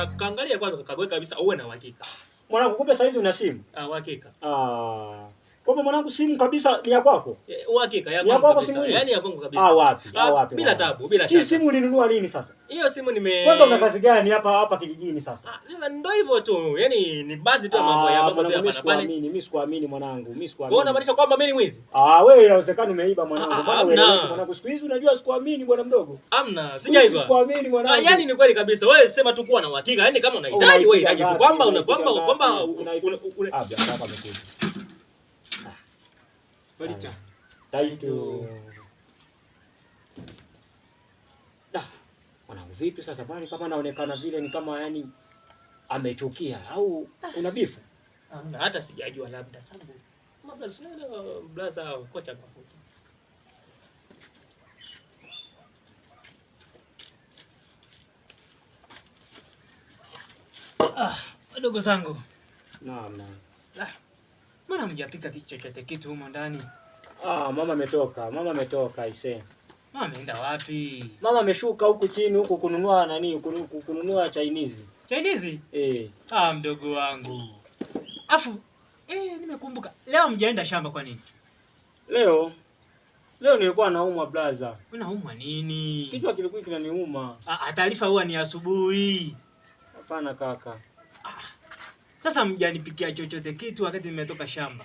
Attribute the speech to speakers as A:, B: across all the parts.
A: Kaangalia kwanza kakague kabisa uwe na uhakika.
B: Mwanangu kumbe saa hizi una simu?
A: Uhakika.
B: Kwa mwanangu simu kabisa ni ya kwako?
A: Uhakika
B: ya kwako simu.
A: Yaani ya kwangu kabisa.
B: Wapi? Wapi?
A: Bila tabu, bila shaka.
B: Hii simu ulinunua lini sasa?
A: Hiyo simu
B: Kwanza una kazi gani hapa kijijini sasa?
A: Sasa ndio hivyo tu. Yaani ni baadhi tu ya mambo ya mambo hapa na pale.
B: Mimi sikuamini mwanangu. Mimi sikuamini.
A: Wewe unamaanisha kwamba mimi ni mwizi?
B: Wewe inawezekana umeiba mwanangu. Bwana wewe mwanangu siku hizi unajua sikuamini bwana mdogo.
A: Hamna, sijaiba.
B: Sikuamini mwanangu.
A: Yaani ni kweli kabisa. Wewe sema tu kuwa na uhakika. Yaani kama unahitaji wewe hitaji tu kwamba
B: hapa amekuja.
A: Balita.
B: Taitu. Mwanangu vipi sasa bwana kama anaonekana vile ni kama yani amechukia au kuna bifu?
A: Hamna hata sijajua labda sababu. Labda sina blaza kocha mafuta. Wadogo zangu.
B: Naam.
A: Mbona mjapika chochote kitu humo ndani?
B: Mama ametoka aisee.
A: Mama ameenda wapi?
B: Mama ameshuka huku chini huku kununua kununua Chinese.
A: Chinese? Mdogo wangu. Afu nimekumbuka. Leo mjaenda shamba kwa nini?
B: Leo nilikuwa naumwa blaza.
A: Unaumwa nini?
B: Kichwa kilikuwa kinaniuma.
A: Taarifa huwa ni asubuhi.
B: Hapana kaka.
A: Sasa mjanipikia chochote kitu wakati nimetoka shamba.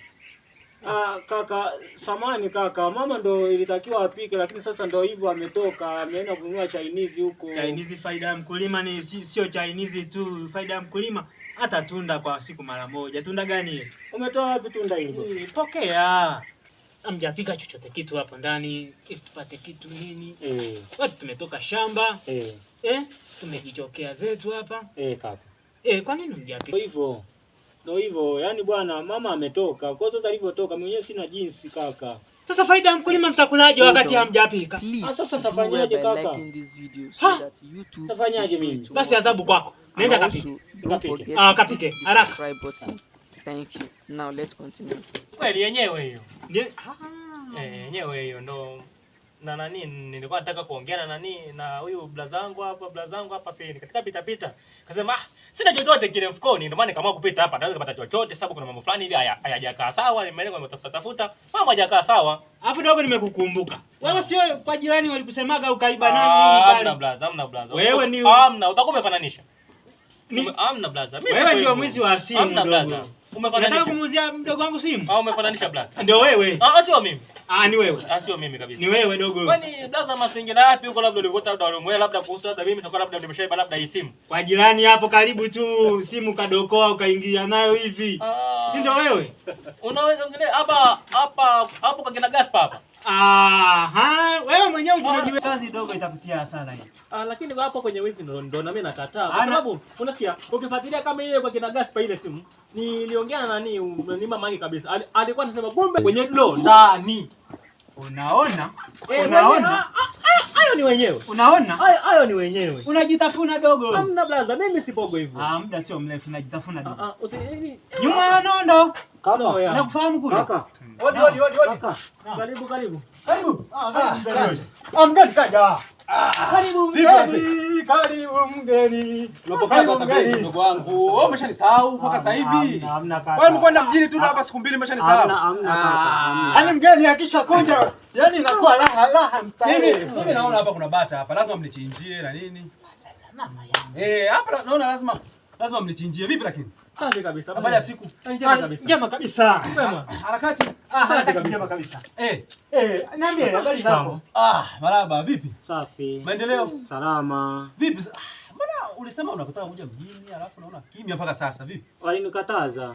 B: Kaka, samani kaka. Mama ndo ilitakiwa apike lakini sasa ndo hivyo ametoka, ameenda kununua Chinese huko.
A: Chinese faida ya mkulima ni sio Chinese tu, faida ya mkulima hata tunda kwa siku mara moja. Tunda gani hiyo?
B: Umetoa wapi tunda hilo?
A: Pokea. Hamjapika chochote kitu hapo ndani, tupate kitu nini? Watu tumetoka shamba. Tumejichokea zetu hapa.
B: Kaka.
A: Kwa nini mjapika?
B: Ndio hivyo. Yaani bwana mama ametoka. Kwa sasa alivyotoka mwenyewe sina jinsi kaka.
A: Sasa faida ya mkulima mtakulaje wakati hamjapika?
B: Sasa tafanyaje kaka? Tafanyaje mimi?
A: Basi adhabu kwako. Nenda kapike. Kapike. Haraka.
C: Thank you. Now let's continue.
A: Kweli yenyewe hiyo. Yenyewe hiyo ndo na nani nilikuwa nataka kuongea na huyu blaza wangu hapa sasa katika pita. Akasema sina chochote kile mfukoni ndio maana kama kupita hapa naweza kupata chochote sababu kuna mambo fulani hivi hayajakaa sawa nimeenda nimetafuta mambo hayajakaa sawa. Alafu dogo nimekukumbuka. Wewe sio kwa jirani walikusemaga ukaiba nani pale? Hamna blaza. Wewe ni hamna utakuwa umefananisha. Hamna blaza. Wewe ndio mwizi wa simu. Hamna blaza. Unataka kumuuzia mdogo wangu simu? Umefananisha blaza. Ndio wewe. Sio mimi. Ni wewe. Sio mimi kabisa. Ni wewe dogo. Kwani blaza mazingira yapi huko labda ulikuta labda kuhusu labda mimi nitakuwa labda nimeshaiba labda hii simu. Kwa jirani hapo karibu tu simu kadokoa ukaingia nayo hivi. Si ndio wewe? Unaweza ngine hapo kwa kina Gaspar hapa. Wewe mwenyewe unajiwe kazi dogo itakutia hasara hii. Lakini hapo kwenye wizi ndo na mimi nakataa. Kwa sababu unasikia ukifuatilia kama ile kwa kina Gaspar ile simu niliongea na ni mama yake kabisa. Alikuwa anasema gombe kwenye do ndani. Unaona? Hayo ni wenyewe. Unaona? Hayo ni wenyewe. Unajitafuna dogo. Hamna blaza, mimi sipogo hivyo. Muda sio mrefu najitafuna dogo. Nyuma ya nondo. Kaka, nakufahamu kule. Kaka. Odi. Kaka. Karibu. Karibu. Asante. Mgeni kaja. Karibu mgeni.
D: Unapokaa mgeni ndugu wangu. Wewe umeshanisahau mpaka sasa hivi. Wewe mkwenda mjini tu hapa siku mbili umeshanisahau.
B: Yaani mgeni akisha kuja, yaani inakuwa raha mstari.
D: Mimi naona hapa kuna bata hapa. Lazima mnichinjie na nini? Mama yangu. Hapa naona lazima mnichinjie. Vipi lakini?
A: Safi kabisa.
D: Habari ya siku?
A: Njema kabisa.
D: Harakati.
B: Harakati njema kabisa. Niambie habari zako.
D: Marhaba, vipi?
B: Safi.
D: Maendeleo?
B: Salama.
D: Vipi? Mbona ulisema unataka kuja mjini alafu naona kimya mpaka sasa vipi?
B: Walinikataza.